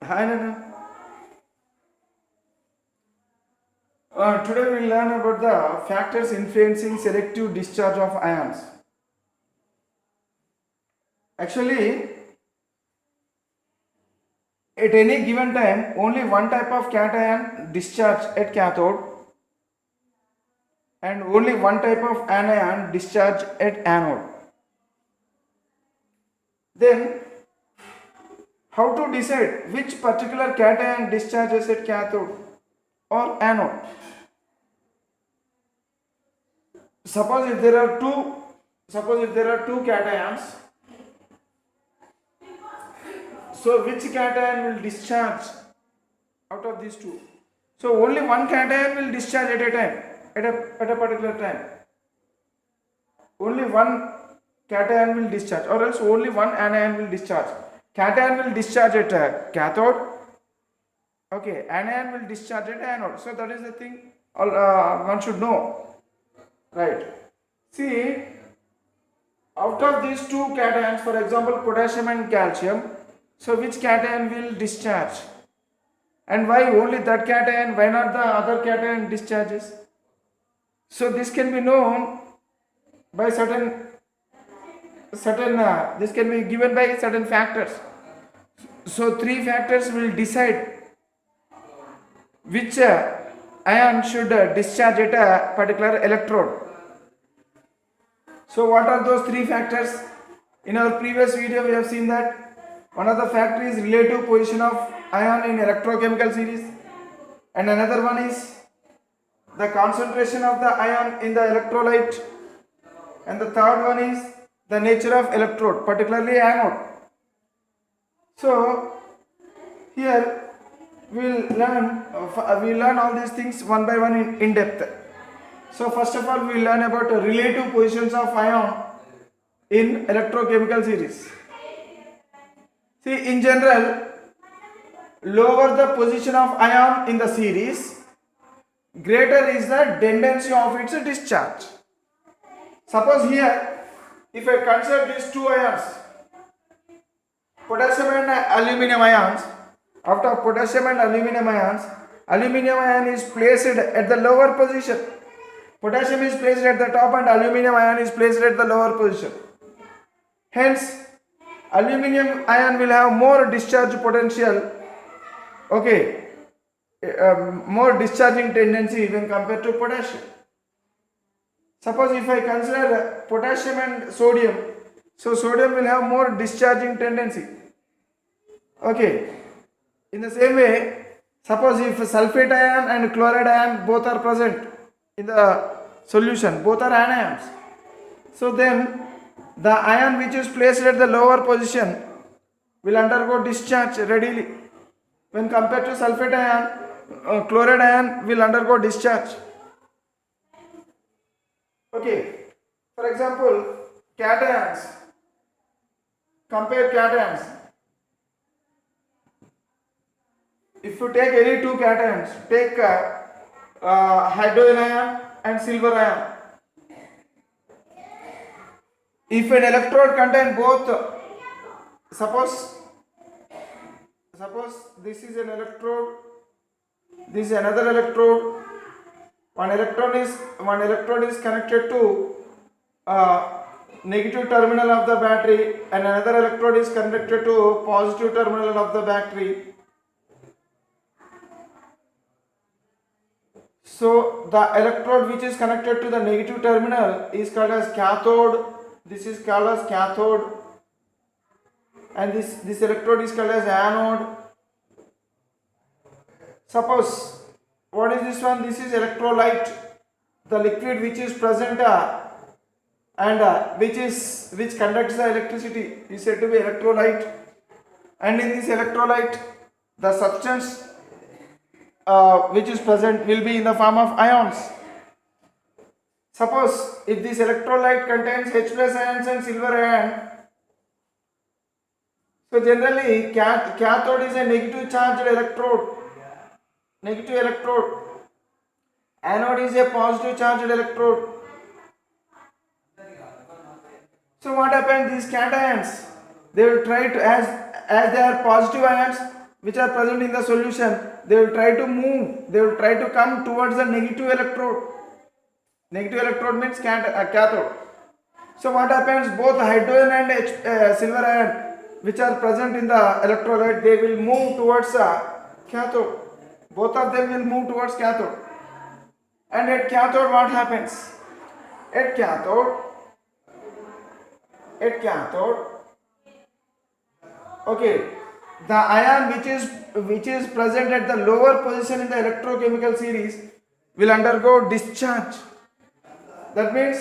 Hi, Nana. Today we will learn about the factors influencing selective discharge of ions. Actually, at any given time, only one type of cation discharge at cathode and only one type of anion discharge at anode. Then, how to decide which particular cation discharges at cathode or anode? Suppose if there are two cations, so which cation will discharge out of these two? So only one cation will discharge at a time, at a particular time. Only one cation will discharge, or else only one anion will discharge. Cation will discharge at a cathode. Okay, anion will discharge at anode. So that is the thing one should know, right? See, out of these two cations, for example, potassium and calcium, so which cation will discharge? And why only that cation? Why not the other cation discharges? So this can be known by certain this can be given by certain factors. So three factors will decide which ion should discharge at a particular electrode. So what are those three factors? In our previous video we have seen that one of the factors is relative position of ion in electrochemical series, and another one is the concentration of the ion in the electrolyte, and the third one is the nature of electrode, particularly anode. So here we will learn all these things one by one in depth. So first of all we will learn about relative positions of ion in electrochemical series. See, in general, lower the position of ion in the series, greater is the tendency of its discharge. Suppose here, if I consider these two ions, potassium and aluminum ions, after potassium and aluminum ion is placed at the lower position. Potassium is placed at the top and aluminum ion is placed at the lower position. Hence, aluminum ion will have more discharge potential, okay, more discharging tendency when compared to potassium. Suppose if I consider potassium and sodium, so sodium will have more discharging tendency. Okay. In the same way, suppose if sulfate ion and chloride ion both are present in the solution, both are anions. So then the ion which is placed at the lower position will undergo discharge readily when compared to sulfate ion, chloride ion will undergo discharge. Okay, for example, cations, compare cations. If you take any two cations, take hydrogen ion and silver ion. If an electrode contains both, suppose this is an electrode, this is another electrode. One electrode is connected to negative terminal of the battery, and another electrode is connected to positive terminal of the battery. So the electrode which is connected to the negative terminal is called as cathode. This is called as cathode, and this electrode is called as anode. Suppose, what is this one? This is electrolyte, the liquid which is present and which conducts the electricity is said to be electrolyte. And in this electrolyte, the substance which is present will be in the form of ions. Suppose if this electrolyte contains H plus ions and silver ion, so generally cathode is a negative charged electrode. Anode is a positive charged electrode. So what happens? These cations, they will try to, as they are positive ions, which are present in the solution, they will try to move, they will try to come towards the negative electrode. Negative electrode means cathode. So what happens? Both hydrogen and silver ion which are present in the electrolyte, they will move towards the cathode. Both of them will move towards cathode. And at cathode what happens? At cathode, okay, the ion which is present at the lower position in the electrochemical series will undergo discharge. That means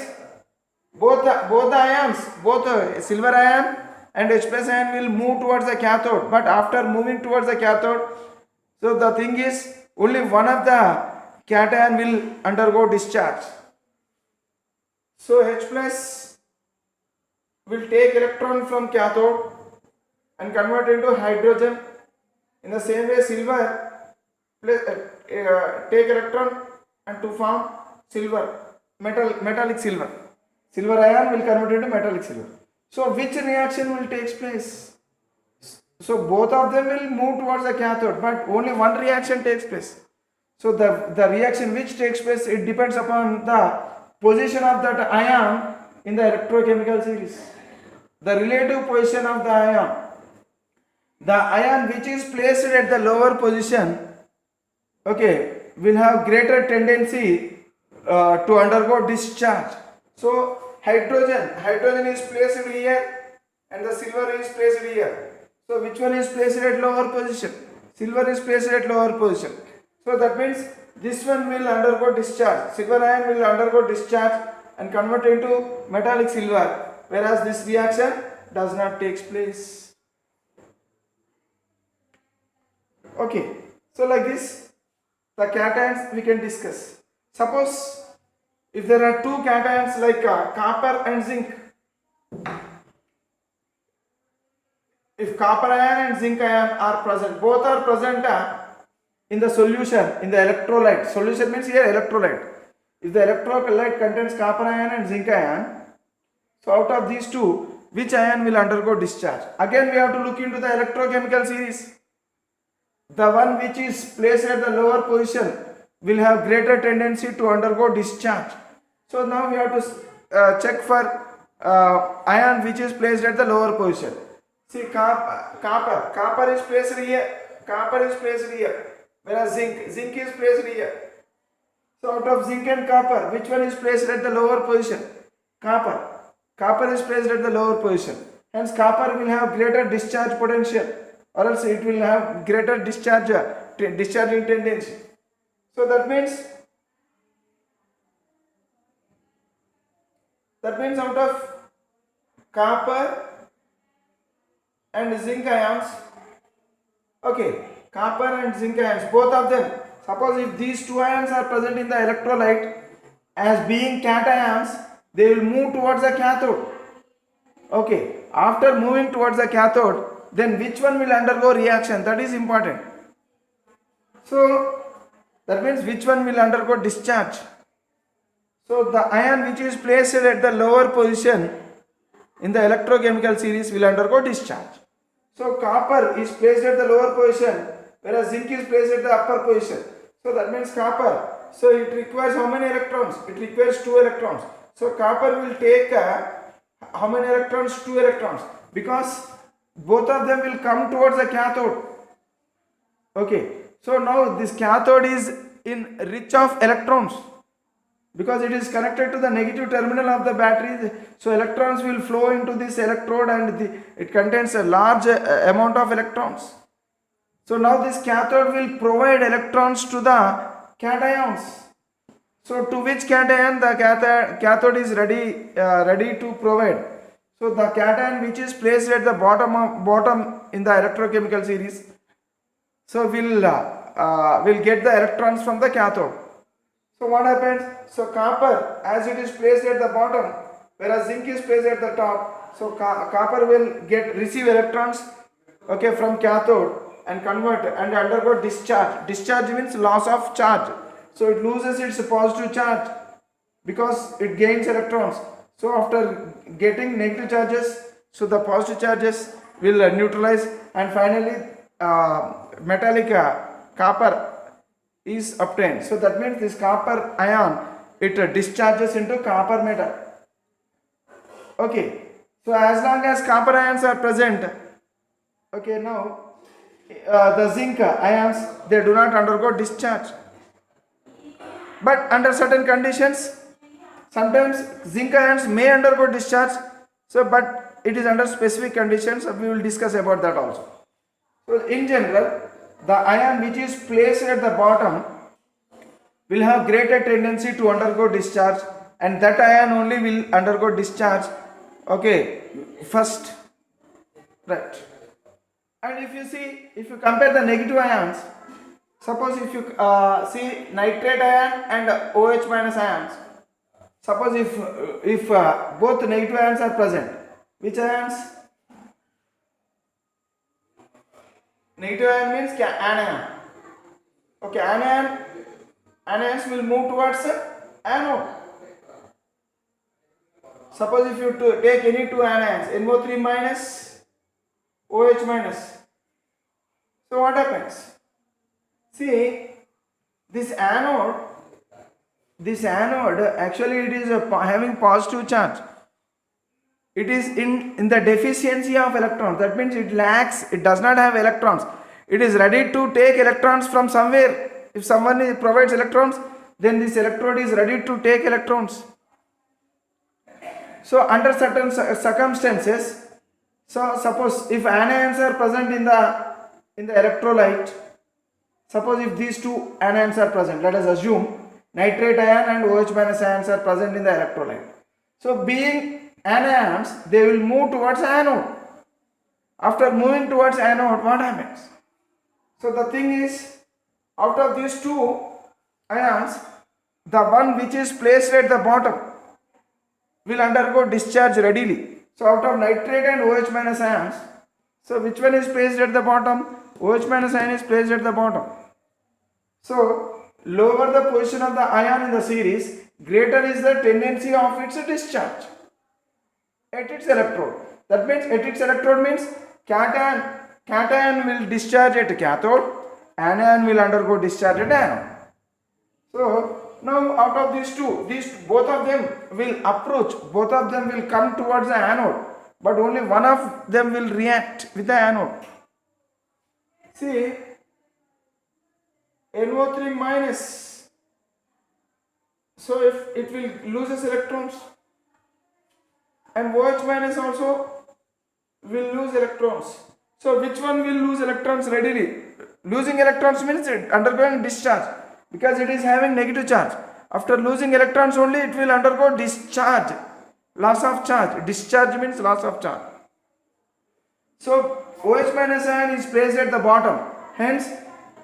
both the ions, both silver ion and H plus ion will move towards the cathode. But after moving towards the cathode, so the thing is only one of the cation will undergo discharge. So H plus will take electron from cathode and convert into hydrogen. In the same way, silver take electron and to form silver, metallic silver. Silver ion will convert into metallic silver. So which reaction will take place? So both of them will move towards the cathode, but only one reaction takes place. So the reaction which takes place, it depends upon the position of that ion in the electrochemical series. The relative position of the ion. The ion which is placed at the lower position, okay, will have greater tendency to undergo discharge. So hydrogen is placed here and the silver is placed here. So which one is placed at lower position? Silver is placed at lower position. So that means this one will undergo discharge. Silver ion will undergo discharge and convert into metallic silver, whereas this reaction does not take place. Okay, so like this, the cations we can discuss. Suppose if there are two cations like copper and zinc, if copper ion and zinc ion are present, both are present in the solution, in the electrolyte. Solution means here electrolyte. If the electrolyte contains copper ion and zinc ion, so out of these two, which ion will undergo discharge? Again we have to look into the electrochemical series. The one which is placed at the lower position will have greater tendency to undergo discharge. So now we have to check for ion which is placed at the lower position. See, copper is placed here, whereas zinc is placed here. So out of zinc and copper, which one is placed at the lower position? Copper is placed at the lower position. Hence copper will have greater discharge potential, or else it will have greater discharging tendency. So that means out of copper and zinc ions, okay, copper and zinc ions, both of them, suppose if these two ions are present in the electrolyte as being cations, they will move towards the cathode. Okay, after moving towards the cathode, then which one will undergo reaction? That is important. So that means which one will undergo discharge? So the ion which is placed at the lower position in the electrochemical series will undergo discharge. So copper is placed at the lower position, whereas zinc is placed at the upper position. So that means copper, so it requires how many electrons? It requires 2 electrons. So copper will take how many electrons? 2 electrons, because both of them will come towards the cathode. Okay, so now this cathode is rich of electrons because it is connected to the negative terminal of the battery. So electrons will flow into this electrode and it contains a large amount of electrons. So now this cathode will provide electrons to the cations. So to which cation the cathode is ready to provide? So the cation which is placed at the bottom in the electrochemical series, so will get the electrons from the cathode. So what happens? So copper, as it is placed at the bottom, whereas zinc is placed at the top, so copper will receive electrons, okay, from cathode and convert and undergo discharge. Discharge means loss of charge. So it loses its positive charge because it gains electrons. So after getting negative charges, so the positive charges will neutralize, and finally metallic copper is obtained. So that means this copper ion, it discharges into copper metal. Okay, so as long as copper ions are present, okay, now the zinc ions, they do not undergo discharge, but under certain conditions sometimes zinc ions may undergo discharge. So but it is under specific conditions, we will discuss about that also. So in general, the ion which is placed at the bottom will have greater tendency to undergo discharge, and that ion only will undergo discharge, okay, first, right? And if you see, if you compare the negative ions, suppose if you see nitrate ion and OH minus ions, suppose if both negative ions are present, which ions? Negative ion means anion. Okay, anions will move towards anode. Suppose if you take any two anions, NO3 minus, OH minus. So what happens? See, this anode actually it is having positive charge. It is in the deficiency of electrons. That means it lacks, it does not have electrons. It is ready to take electrons from somewhere. If someone provides electrons, then this electrode is ready to take electrons. So under certain circumstances, so suppose if anions are present in the electrolyte, suppose if these two anions are present, let us assume nitrate ion and OH minus ions are present in the electrolyte. So being anions, they will move towards anode. After moving towards anode, what happens? So the thing is, out of these two ions, the one which is placed at the bottom will undergo discharge readily. So out of nitrate and OH minus ions, so which one is placed at the bottom? OH minus ion is placed at the bottom. So lower the position of the ion in the series, greater is the tendency of its discharge at its electrode. That means at its electrode means cation will discharge at cathode, anion will undergo discharge at anode. So now out of these two, both of them will approach, both of them will come towards the anode, but only one of them will react with the anode. See, NO3 minus, so if it will loses electrons, and OH minus also will lose electrons. So which one will lose electrons readily? Losing electrons means it undergoing discharge, because it is having negative charge. After losing electrons only, it will undergo discharge, loss of charge. Discharge means loss of charge. So OH minus ion is placed at the bottom, hence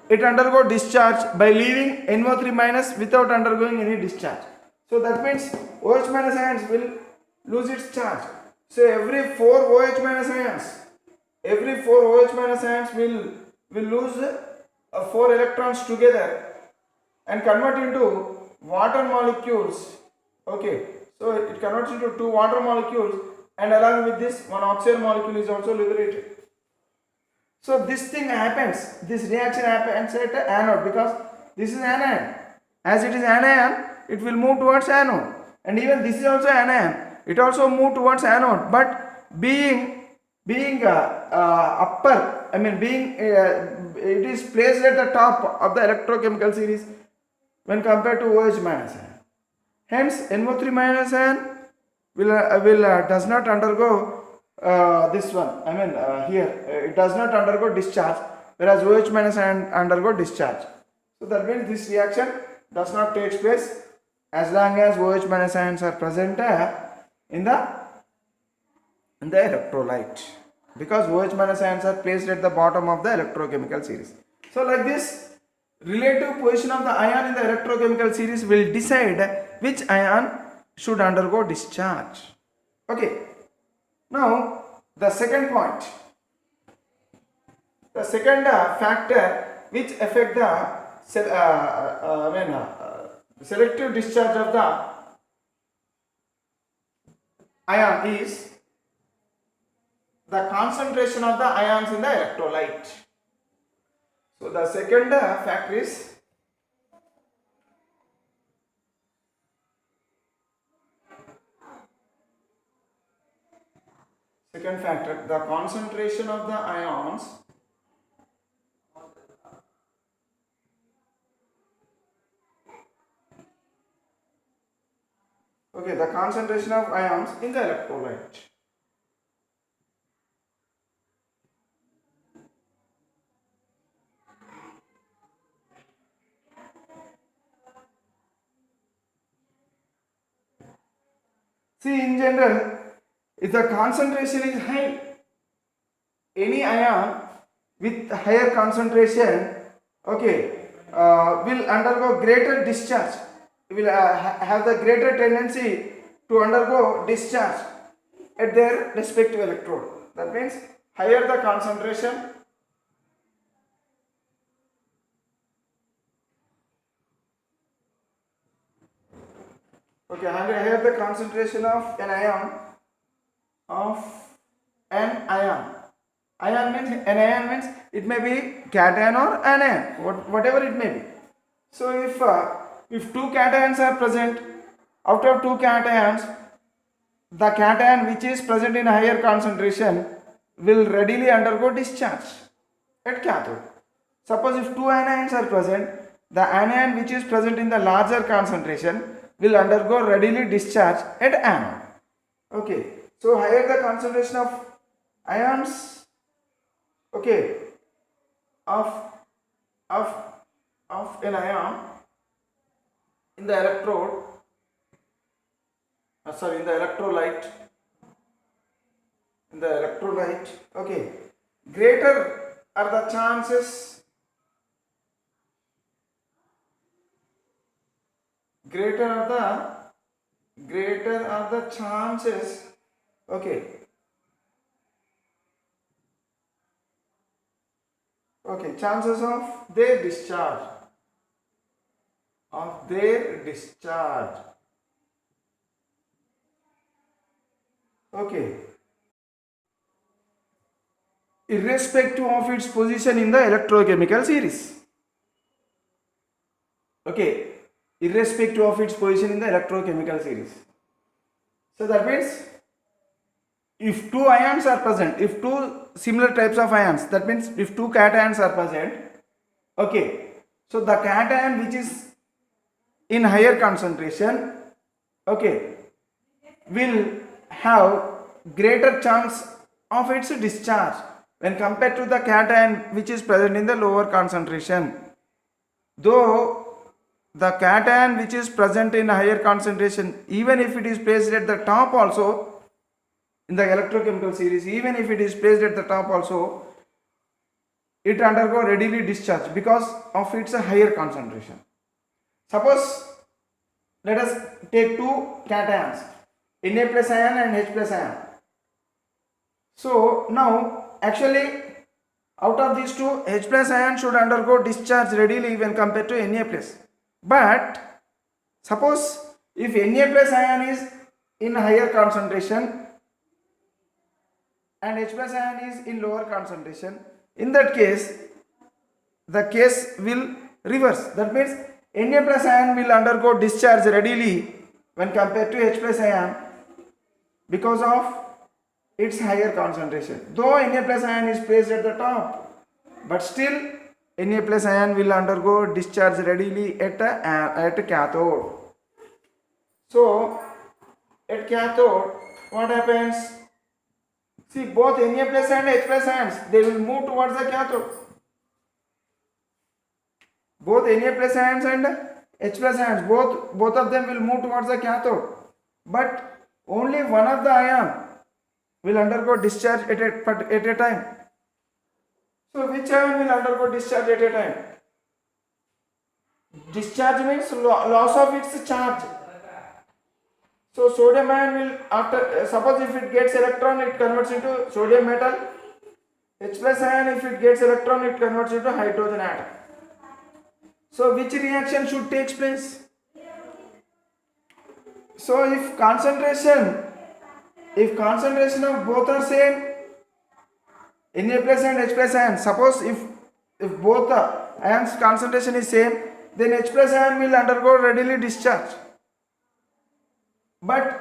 it undergo discharge by leaving NO3 minus without undergoing any discharge. So that means OH minus ions will lose its charge. So every 4 OH minus ions will lose 4 electrons together and convert into water molecules. Okay, so it converts into 2 water molecules, and along with this one oxygen molecule is also liberated. So this thing happens, this reaction happens at anode, because this is anion. As it is anion, it will move towards anode, and even this is also anion, it also move towards anode. But being upper, I mean it is placed at the top of the electrochemical series when compared to OH minus ion. Hence NO3 minus ion will does not undergo this one, I mean here it does not undergo discharge, whereas OH minus ion undergo discharge. So that means this reaction does not take place as long as OH minus ions are present in the electrolyte, because OH minus ions are placed at the bottom of the electrochemical series. So like this, relative position of the ion in the electrochemical series will decide which ion should undergo discharge. Okay, now the second point, the second factor which affect the selective discharge of the ion is the concentration of the ions in the electrolyte. So the second factor is the concentration of the ions the concentration of ions in the electrolyte. See, in general, if the concentration is high, any ion with higher concentration, will undergo greater discharge. Will have the greater tendency to undergo discharge at their respective electrode. That means higher the concentration, higher the concentration of an ion, Ion means it may be cation or anion, whatever it may be. So if two cations are present, out of two cations, the cation which is present in higher concentration will readily undergo discharge at cathode. Suppose if two anions are present, the anion which is present in the larger concentration will undergo readily discharge at anode. Okay, so higher the concentration of ions, of an ion in the electrode, in the electrolyte, greater are the chances, chances of their discharge, irrespective of its position in the electrochemical series. Irrespective of its position in the electrochemical series. So that means if two ions are present, if two similar types of ions, that means if two cations are present, so the cation which is in higher concentration, will have greater chance of its discharge when compared to the cation which is present in the lower concentration. Though the cation which is present in higher concentration, even if it is placed at the top also, in the electrochemical series, even if it is placed at the top also, it undergo readily discharge because of its higher concentration. Suppose let us take two cations, Na plus ion and H plus ion. So now actually out of these two, H plus ion should undergo discharge readily when compared to Na plus. But suppose if Na plus ion is in higher concentration and H plus ion is in lower concentration, in that case the case will reverse. That means Na plus ion will undergo discharge readily when compared to H plus ion because of its higher concentration. Though Na plus ion is placed at the top, but still Na plus ion will undergo discharge readily at cathode. So at cathode, what happens? See, both Na plus and H plus ions, they will move towards the cathode. Both Na plus ions and H plus ions, both of them will move towards the cathode. But only one of the ion will undergo discharge at a time. So which ion will undergo discharge at a time? Discharge means loss of its charge. So sodium ion will, after suppose if it gets electron, it converts into sodium metal. H plus ion, if it gets electron, it converts into hydrogen atom. So which reaction should take place? So if concentration of both are same, Na plus and H plus ion, suppose if if both the ions concentration is same, then H plus ion will undergo readily discharge. But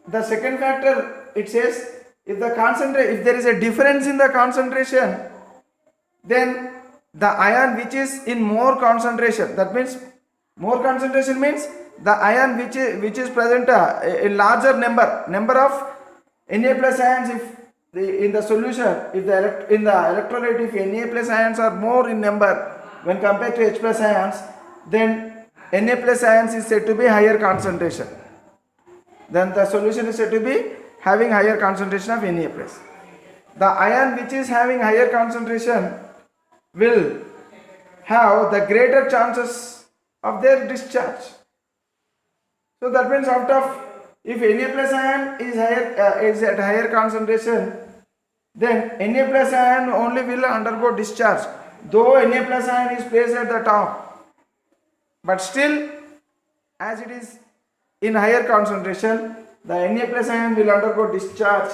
the second factor, it says if there is a difference in the concentration, then the ion which is in more concentration, that means more concentration means the ion which is present in larger number of Na plus ions, if in the solution, if in the electrolyte, if Na plus ions are more in number when compared to H plus ions, then Na plus ions is said to be higher concentration. Then the solution is said to be having higher concentration of Na plus. The ion which is having higher concentration will have the greater chances of their discharge. So that means out of, if Na plus ion is at higher concentration, then Na plus ion only will undergo discharge, though Na plus ion is placed at the top. But still, as it is in higher concentration, the Na plus ion will undergo discharge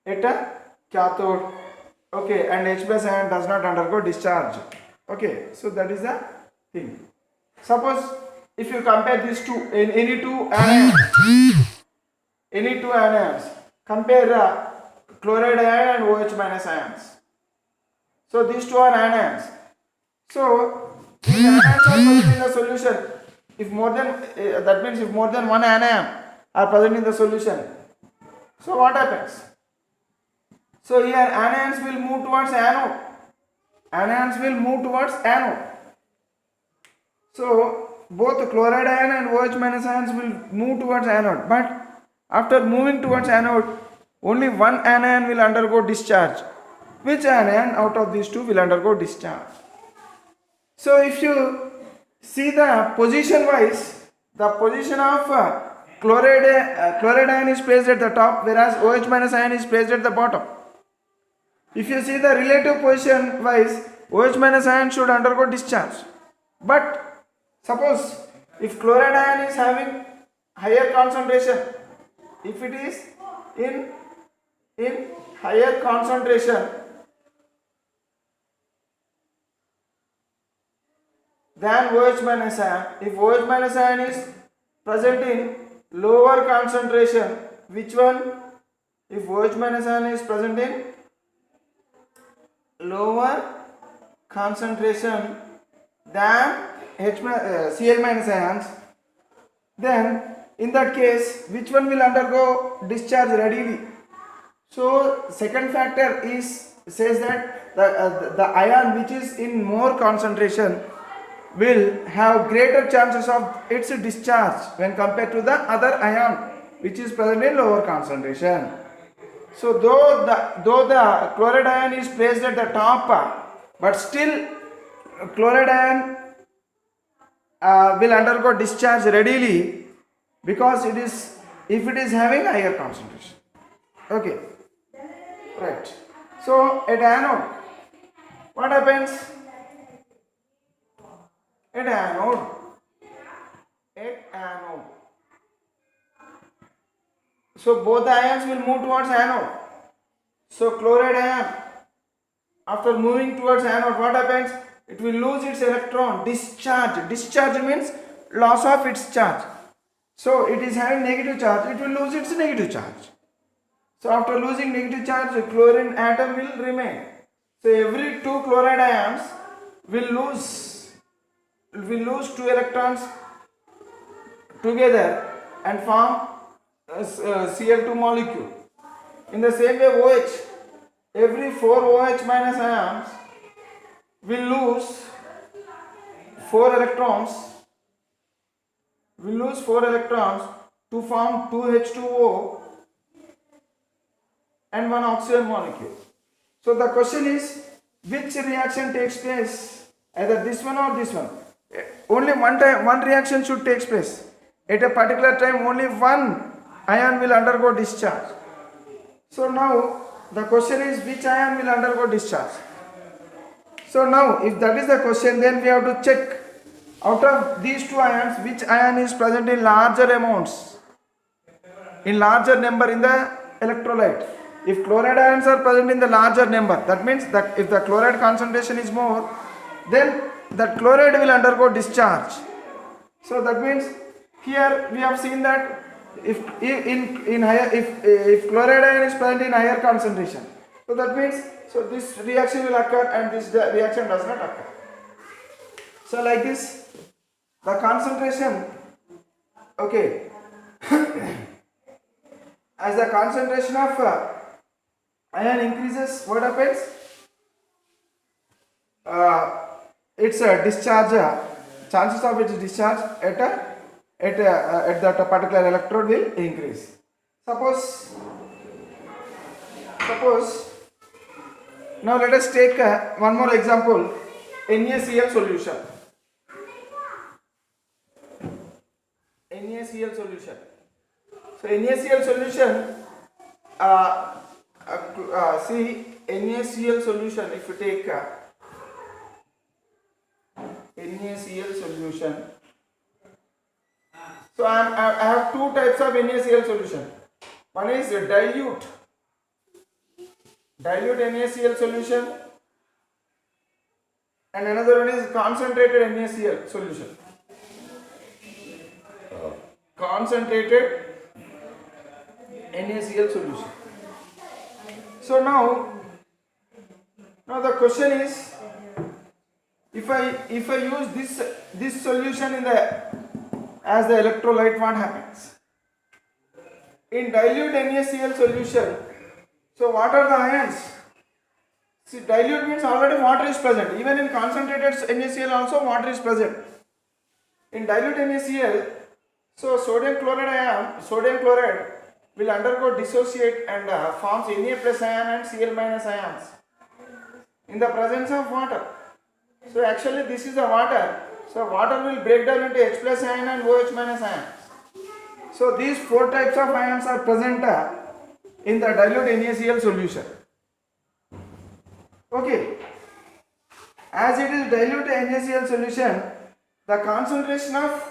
at a cathode. Okay, and H plus ion does not undergo discharge. Okay, so that is the thing. Suppose if you compare these two, in any two anions, compare chloride ion and OH minus ions. So these two are anions. So these anions are present in the solution. If more than that means if more than one anion are present in the solution, so what happens? So here anions will move towards anode. Anions will move towards anode. So both chloride ion and OH minus ions will move towards anode. But after moving towards anode, only one anion will undergo discharge. Which anion out of these two will undergo discharge? So if you see the position wise, the position of chloride ion is placed at the top, whereas OH minus ion is placed at the bottom. If you see the relative position wise, OH minus ion should undergo discharge. But suppose if chloride ion is having higher concentration, if it is in higher concentration than OH minus ion, if OH minus ion is present in lower concentration, which one? If OH minus ion is present in lower concentration than Cl minus ions, then in that case which one will undergo discharge readily? So second factor says that the ion which is in more concentration will have greater chances of its discharge when compared to the other ion which is present in lower concentration. So though the chloride ion is placed at the top, but still chloride ion will undergo discharge readily because if it is having higher concentration. Okay, right. So at anode, what happens? At anode, so both the ions will move towards anode. So chloride ion, after moving towards anode, what happens? It will lose its electron. Discharge means loss of its charge. So it is having negative charge, it will lose its negative charge. So after losing negative charge, the chlorine atom will remain. So every two chloride ions will lose 2 electrons together and form a Cl2 molecule. In the same way, OH, every 4 OH minus ions will lose 4 electrons to form 2 H2O and 1 oxygen molecule. So the question is, which reaction takes place? Either this one or this one. Only one reaction should take place. At a particular time, only one ion will undergo discharge. So now the question is, which ion will undergo discharge? So now if that is the question, then we have to check out of these two ions, which ion is present in larger amounts, in larger number in the electrolyte. if chloride ions are present in the larger number, that means that if the chloride concentration is more, then that chloride will undergo discharge. So that means here we have seen that if chloride ion is present in higher concentration, so that means so this reaction will occur and this reaction does not occur. So like this, the concentration, okay, as the concentration of ion increases, what happens? Its discharge, chances of its discharge at that particular electrode will increase. Suppose now let us take one more example, NaCl solution. NaCl solution. So NaCl solution, see NaCl solution, if you take NaCl solution, so I have two types of NaCl solution. One is dilute NaCl solution, and another one is concentrated NaCl solution. Concentrated NaCl solution. So now the question is, if I use this solution as the electrolyte, what happens? In dilute NaCl solution, so what are the ions? See, dilute means already water is present. Even in concentrated NaCl also water is present. In dilute NaCl, so sodium chloride will undergo dissociate and forms Na plus ion and Cl minus ions in the presence of water. So actually this is the water. So water will break down into H plus ion and OH minus ions. So these four types of ions are present in the dilute NaCl solution. Okay. As it is dilute NaCl solution, the concentration of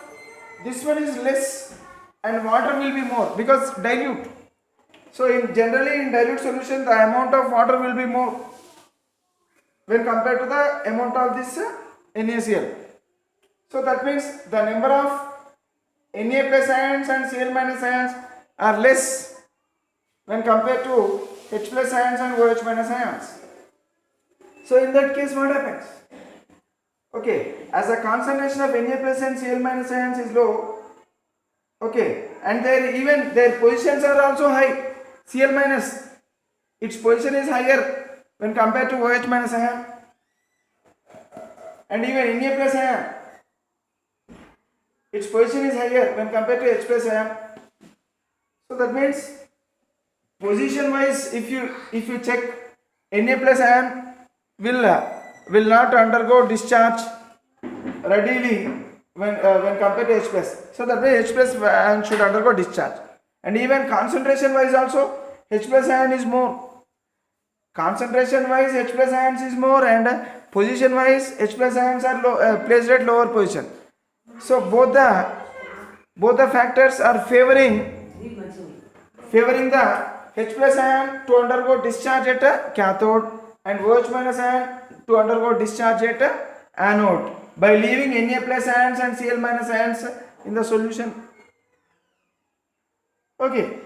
this one is less and water will be more because dilute. So generally in dilute solution, the amount of water will be more when compared to the amount of this NaCl. So that means the number of Na plus ions and Cl minus ions are less when compared to H plus ions and OH minus ions. So in that case, what happens? Okay, as the concentration of Na plus and Cl minus ions is low, okay, and their positions are also high. Cl minus, its position is higher when compared to OH minus ion, and even Na plus ion, its position is higher when compared to H plus ion. So that means position wise, if you check, Na plus ion will not undergo discharge readily when compared to H plus. So that way H plus ion should undergo discharge, and even concentration wise also H plus ion is more. Concentration wise H plus ions is more, and position wise H plus ions are placed at lower position. So both the factors are favoring the H plus ion to undergo discharge at a cathode and OH minus ion to undergo discharge at a anode by leaving Na plus ions and Cl minus ions in the solution. Okay.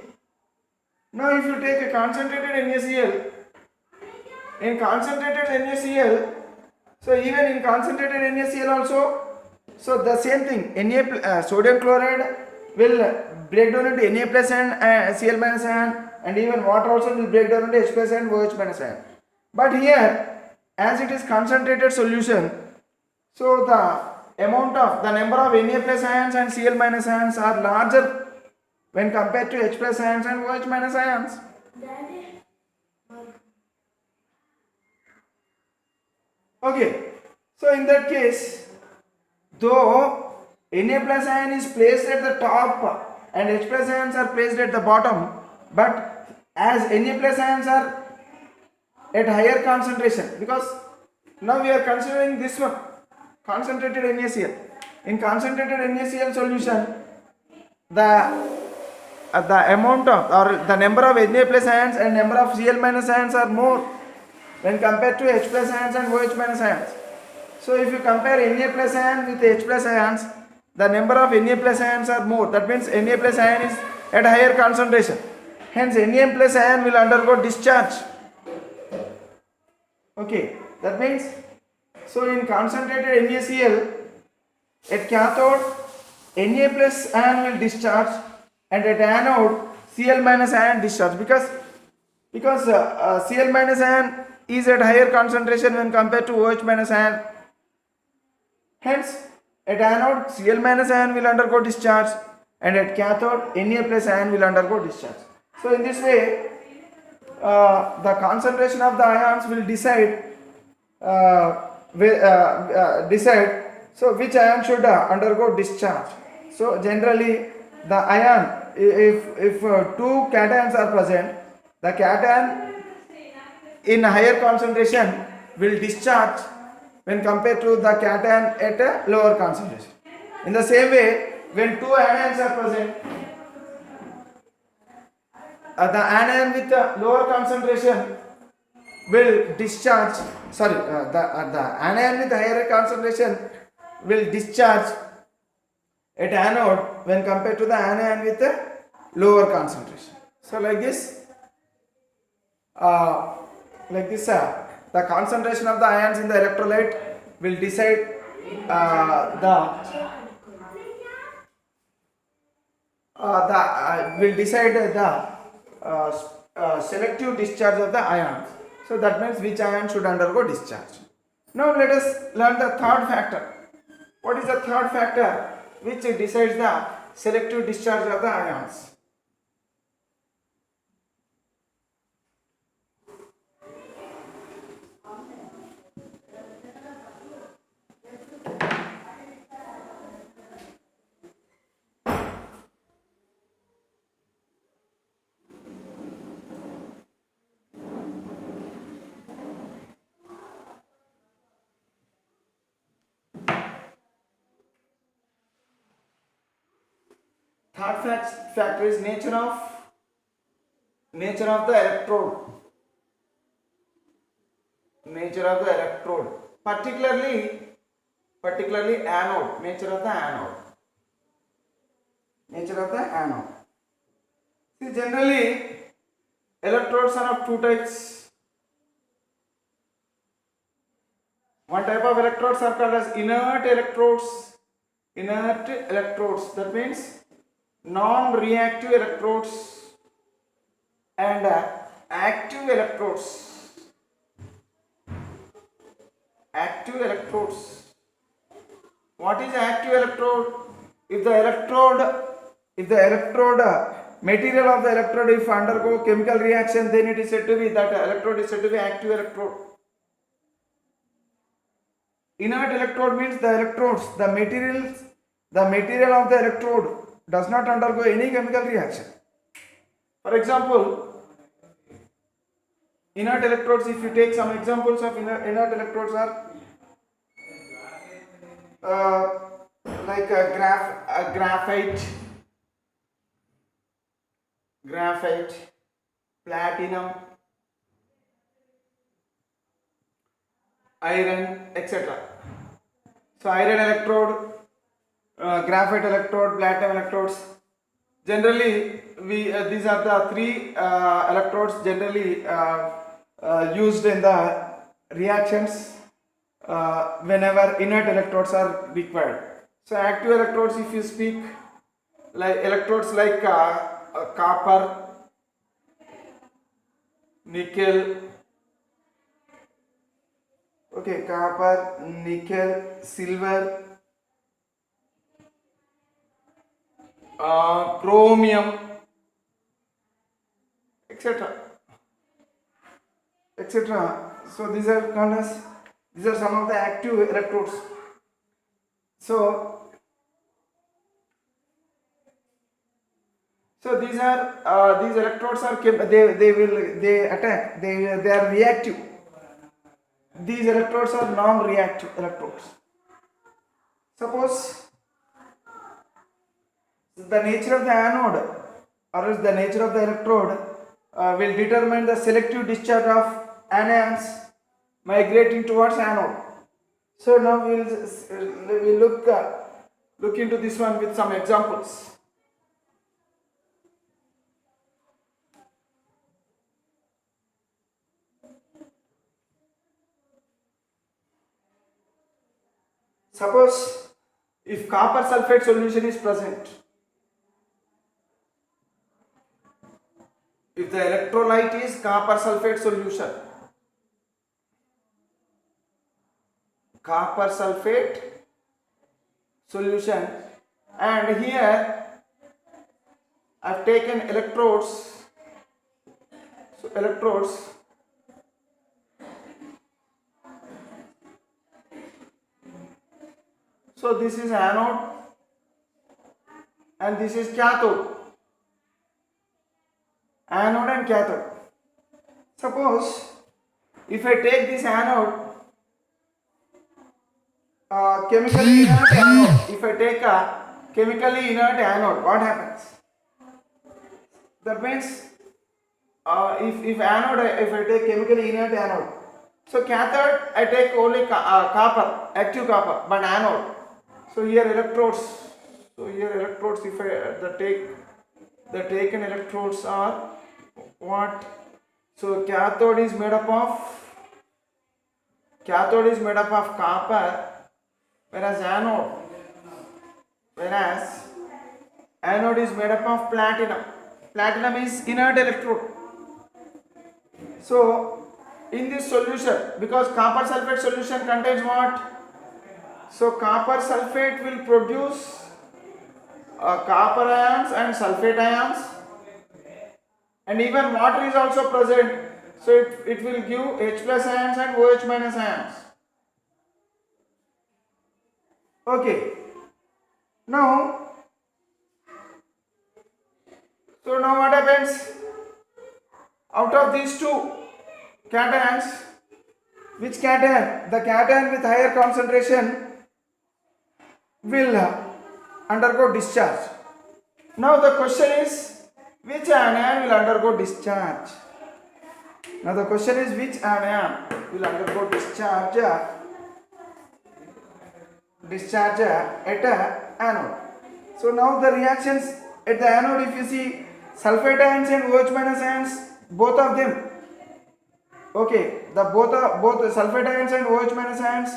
Now if you take a concentrated NaCl, in concentrated NaCl, so even in concentrated NaCl also, so the same thing, sodium chloride will break down into Na plus and Cl minus ion, and even water also will break down into H plus and OH minus ion. But here, as it is concentrated solution, so the number of Na plus ions and Cl minus ions are larger when compared to H plus ions and OH minus ions. Okay, so in that case, though Na plus ion is placed at the top and H plus ions are placed at the bottom, but as Na plus ions are at higher concentration, because now we are considering this one, concentrated NaCl. In concentrated NaCl solution, the the amount of or the number of Na plus ions and number of Cl minus ions are more when compared to H plus ions and OH minus ions. So if you compare Na plus ion with H plus ions, the number of Na plus ions are more. That means Na plus ion is at higher concentration. Hence Na plus ion will undergo discharge. Okay, that means, so in concentrated NaCl, at cathode Na plus ion will discharge, and at anode Cl minus ion discharge, because Cl minus ion is at higher concentration when compared to OH minus ion. Hence at anode Cl minus ion will undergo discharge, and at cathode Na plus ion will undergo discharge. So in this way the concentration of the ions will decide so which ion should undergo discharge. So generally the ion, if two cations are present, the cation in higher concentration will discharge when compared to the cation at a lower concentration. In the same way, when two anions are present, the anion with a lower concentration will discharge, the anion with higher concentration will discharge at anode when compared to the anion with a lower concentration. So like this, the concentration of the ions in the electrolyte will decide selective discharge of the ions. So that means which ion should undergo discharge. Now let us learn the third factor. What is the third factor which decides the selective discharge of the ions? Third factor is nature of the electrode. Nature of the electrode, particularly anode. Nature of the anode. See, generally electrodes are of two types. One type of electrodes are called as inert electrodes. That means non-reactive electrodes and active electrodes. What is active electrode? If the electrode material of the electrode, if undergo chemical reaction, then it is said to be, that electrode is said to be active electrode. Inert electrode means the material of the electrode does not undergo any chemical reaction. For example, inert electrodes, if you take some examples of inert electrodes are like graphite, platinum, iron, etc. So iron electrode, graphite electrode, platinum electrodes. Generally, these are the three electrodes generally used in the reactions whenever inert electrodes are required. So active electrodes, if you speak, like electrodes like copper, nickel, silver, chromium, etc. So these are some of the active electrodes. So these electrodes are they are reactive. These electrodes are non-reactive electrodes. Suppose the nature of the anode or else the nature of the electrode will determine the selective discharge of anions migrating towards anode. So now we'll look into this one with some examples. Suppose if copper sulfate solution is present, if the electrolyte is copper sulfate solution, and here I've taken electrodes. So electrodes, so this is anode and this is cathode. Anode and cathode. Suppose if I take this anode, chemically inert anode, if I take a chemically inert anode, what happens? That means if I take chemically inert anode, so cathode I take only copper, active copper, but anode. So here electrodes. If I the taken electrodes are what? So cathode is made up of copper, whereas anode is made up of platinum. Platinum is inert electrode. So in this solution, because copper sulfate solution contains what? So copper sulfate will produce copper ions and sulfate ions, and even water is also present, so it will give H plus ions and OH minus ions. Okay, now what happens? Out of these two cations, which cation? The cation with higher concentration will undergo discharge. Now the question is, which anion will undergo discharge? Now the question is, which anion will undergo discharge at a anode? So now the reactions at the anode, if you see sulfate ions and OH minus ions, both of them, okay, both the sulfate ions and OH minus ions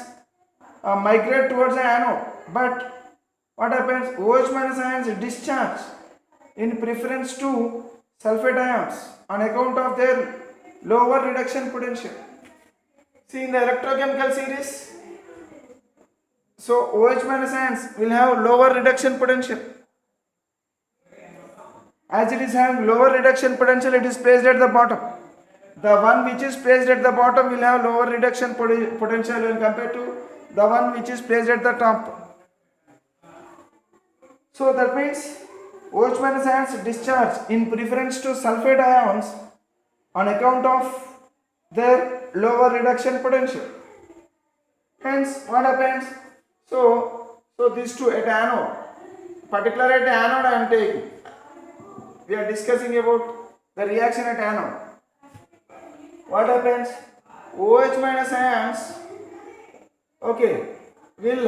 migrate towards the anode, but what happens? OH minus ions discharge in preference to sulfate ions on account of their lower reduction potential. See in the electrochemical series, so OH minus ions will have lower reduction potential. As it is having lower reduction potential, it is placed at the bottom. The one which is placed at the bottom will have lower reduction potential when compared to the one which is placed at the top. So that means OH minus ions discharge in preference to sulfate ions on account of their lower reduction potential. Hence, what happens? So these two at anode, particularly at anode I am taking. We are discussing about the reaction at anode. What happens? OH minus ions, okay, will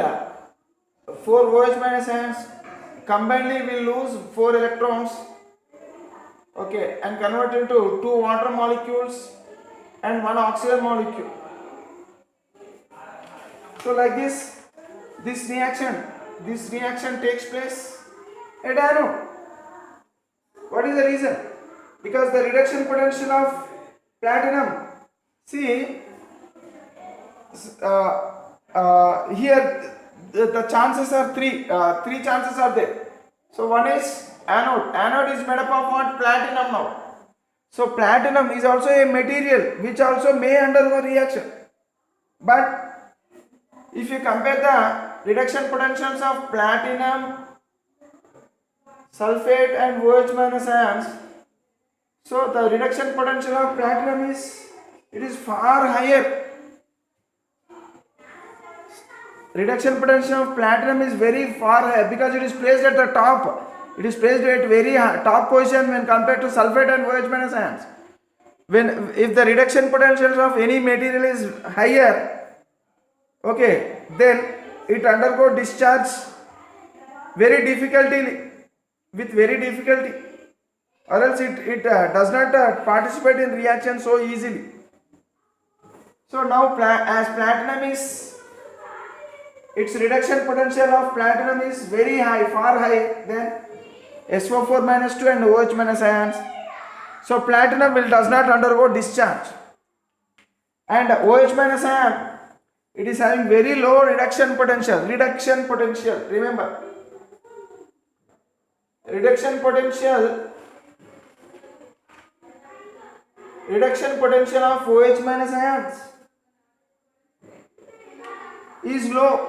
4 OH minus ions combinedly will lose 4 electrons, okay, and convert into 2 water molecules and 1 oxygen molecule. So like this reaction takes place at anode. What is the reason? Because the reduction potential of platinum, see here the chances are three chances are there. So one is anode is made up of what? Platinum now. So platinum is also a material which also may undergo reaction, but if you compare the reduction potentials of platinum, sulfate and OH minus ions, so the reduction potential of platinum is far higher. Reduction potential of platinum is very far higher because it is placed at the top. It is placed at very top position when compared to sulfate and OH minus ions. When if the reduction potential of any material is higher, okay, then it undergo discharge very difficulty, with very difficulty, or else it does not participate in reaction so easily. So now as platinum is, its reduction potential of platinum is very high, far high than SO4 minus 2 and OH minus ions. So platinum does not undergo discharge, and OH minus ion, it is having very low reduction potential. Remember, reduction potential of OH minus ions is low.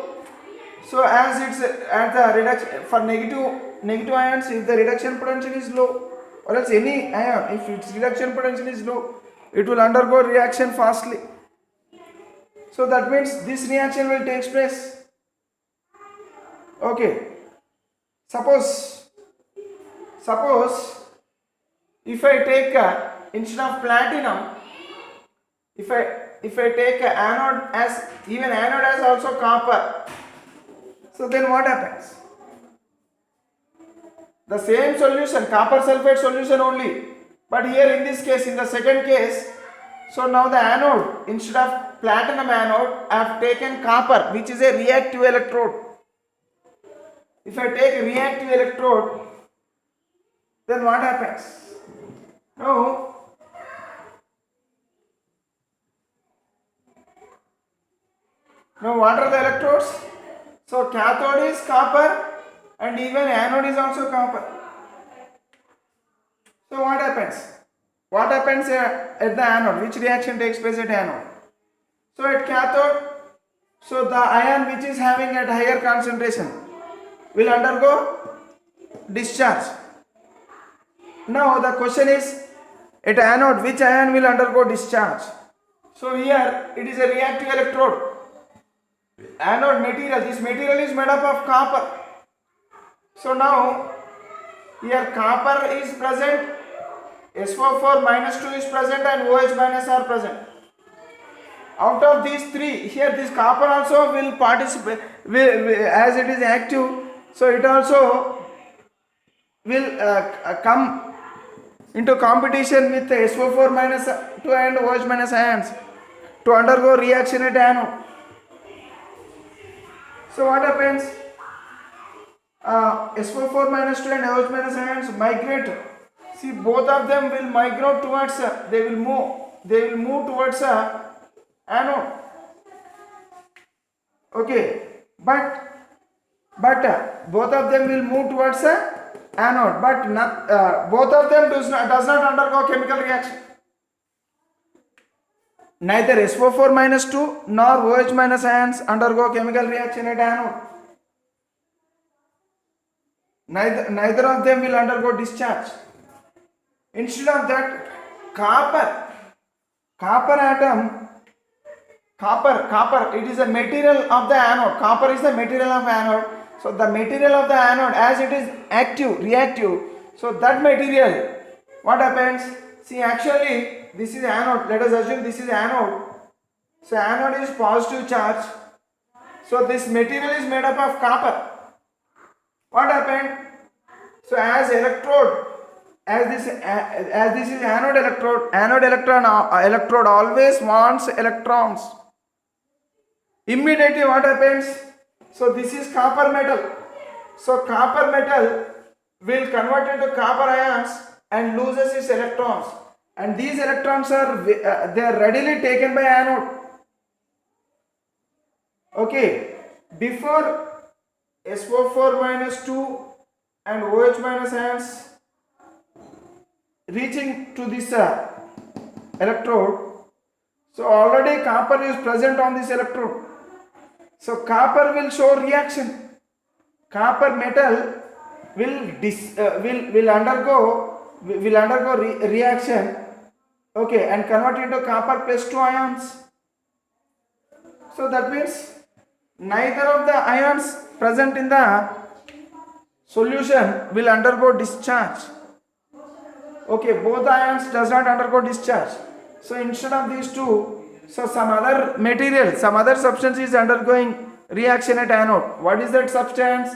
So as it's at the reduction for negative ions, if the reduction potential is low, or else any ion, if its reduction potential is low, it will undergo reaction fastly. So that means this reaction will take place. Okay. Suppose if I take instead of platinum, if I take a anode as, even anode as also copper, so then what happens? The same solution, copper sulfate solution only, but here in this case, in the second case, so now the anode, instead of platinum anode, I have taken copper, which is a reactive electrode. If I take a reactive electrode, then what happens? Now what are the electrodes? So cathode is copper and even anode is also copper. So what happens? What happens at the anode? Which reaction takes place at anode? So at cathode, so the ion which is having at higher concentration will undergo discharge. Now the question is, at anode, which ion will undergo discharge? So here it is a reactive electrode. Anode material, this material is made up of copper. So now here copper is present, SO4 minus 2 is present and OH minus are present. Out of these three, here this copper also will participate, as it is active, so it also will come into competition with the SO4 minus 2 and OH minus ions to undergo reaction at anode. So what happens? SO4 minus 2 and OH minus ions migrate. See, both of them will migrate towards, they will move towards anode. Okay, but both of them will move towards anode, but not, both of them does not undergo chemical reaction. Neither SO4 minus 2 nor OH minus ions undergo chemical reaction at anode. Neither of them will undergo discharge. Instead of that, copper atom, copper, it is a material of the anode. Copper is the material of anode. So the material of the anode, as it is active, reactive, so that material, what happens? See, actually this is anode. Let us assume this is anode. So anode is positive charge. So this material is made up of copper. What happened? So as electrode, as this is anode electrode always wants electrons. Immediately what happens? So this is copper metal. So copper metal will convert into copper ions and loses its electrons. And these electrons are they are readily taken by anode. Okay, before SO4 minus 2 and OH minus ions reaching to this electrode, so already copper is present on this electrode. So copper will show reaction. Copper metal will undergo reaction, okay, and convert into copper plus 2 ions. So that means neither of the ions present in the solution will undergo discharge. Okay, both ions does not undergo discharge. So instead of these two, so some other material, some other substance is undergoing reaction at anode. What is that substance?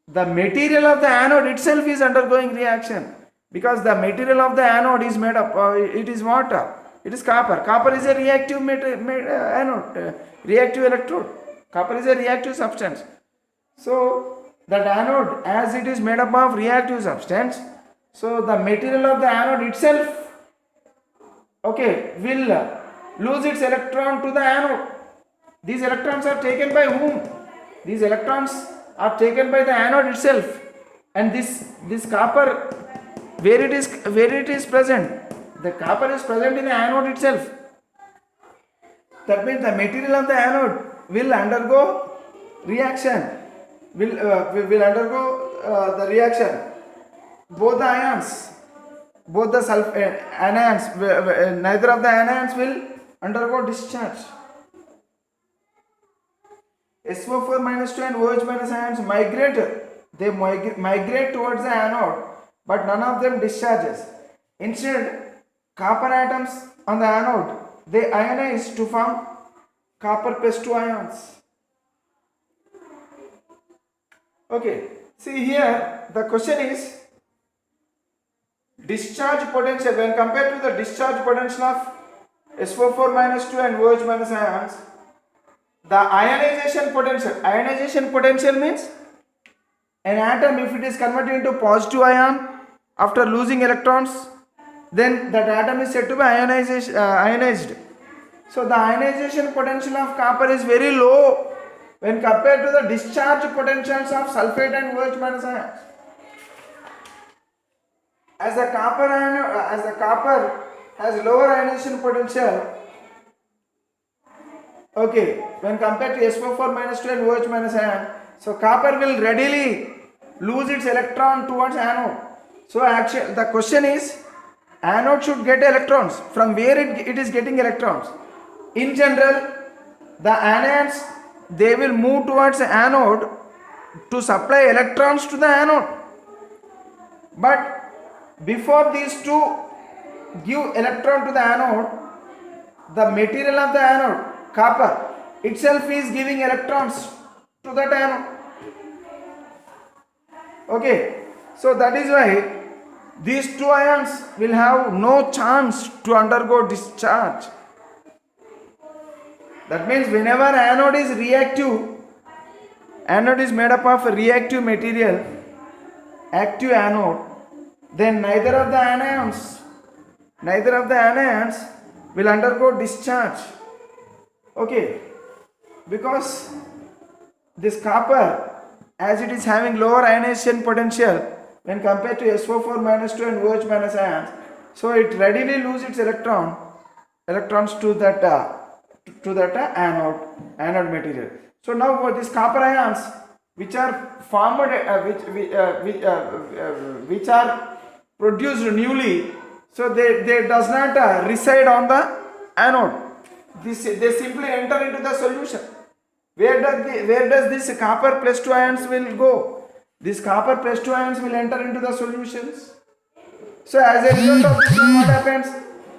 The material of the anode itself is undergoing reaction, because the material of the anode is made up, it is water, it is copper. Copper is a reactive anode, reactive electrode. Copper is a reactive substance. So that anode, as it is made up of reactive substance, so the material of the anode itself, okay, will lose its electron to the anode. These electrons are taken by whom? These electrons are taken by the anode itself. And this copper, where it is present, the copper is present in the anode itself. That means the material of the anode will undergo reaction, will undergo the reaction. Both the ions, both the anions, neither of the anions will undergo discharge. SO4 minus 2 and OH minus ions migrate towards the anode, but none of them discharges. Instead, copper atoms on the anode, they ionize to form copper plus 2 ions. Okay, see here the question is discharge potential. When compared to the discharge potential of SO4 minus 2 and OH minus ions, the ionization potential means an atom, if it is converted into positive ion after losing electrons, then that atom is said to be ionized. So the ionization potential of copper is very low when compared to the discharge potentials of sulfate and OH minus ions. As the copper has lower ionization potential, okay, when compared to SO4 minus 2 and OH minus ion, so copper will readily lose its electron towards anode. So actually the question is, anode should get electrons. From where it is getting electrons? In general, the anions, they will move towards the anode to supply electrons to the anode. But before these two give electron to the anode, the material of the anode, copper, itself is giving electrons to that anode. Okay, so that is why these two ions will have no chance to undergo discharge. That means whenever anode is reactive, anode is made up of a reactive material, active anode, then neither of the anions will undergo discharge. Okay, because this copper, as it is having lower ionization potential when compared to SO4 minus 2 and OH minus ions, so it readily loses its electrons to that anode material. So now for these copper ions, which are formed, which are produced newly, so they does not reside on the anode. They simply enter into the solution. Where does this copper plus 2 ions will go? This copper plus 2 ions will enter into the solutions. So as a result of this, what happens?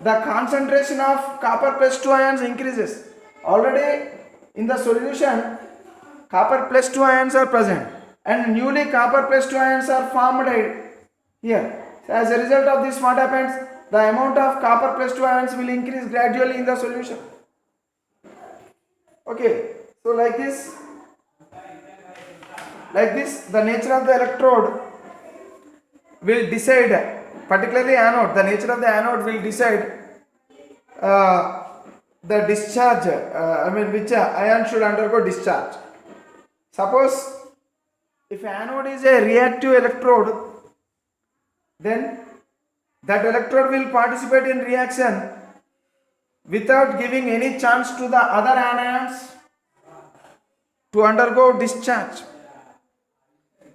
The concentration of copper plus 2 ions increases. Already in the solution, copper plus 2 ions are present, and newly copper plus 2 ions are formed here. So as a result of this, what happens? The amount of copper plus 2 ions will increase gradually in the solution. Okay, so like this, the nature of the electrode will decide, particularly anode, the nature of the anode will decide the discharge, which ion should undergo discharge. Suppose if anode is a reactive electrode, then that electrode will participate in reaction without giving any chance to the other anions to undergo discharge.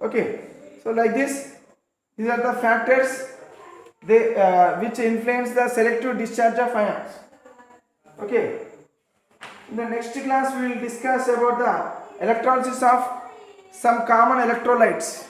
Okay, so like this, these are the factors which influence the selective discharge of ions. Okay, in the next class we will discuss about the electrolysis of some common electrolytes.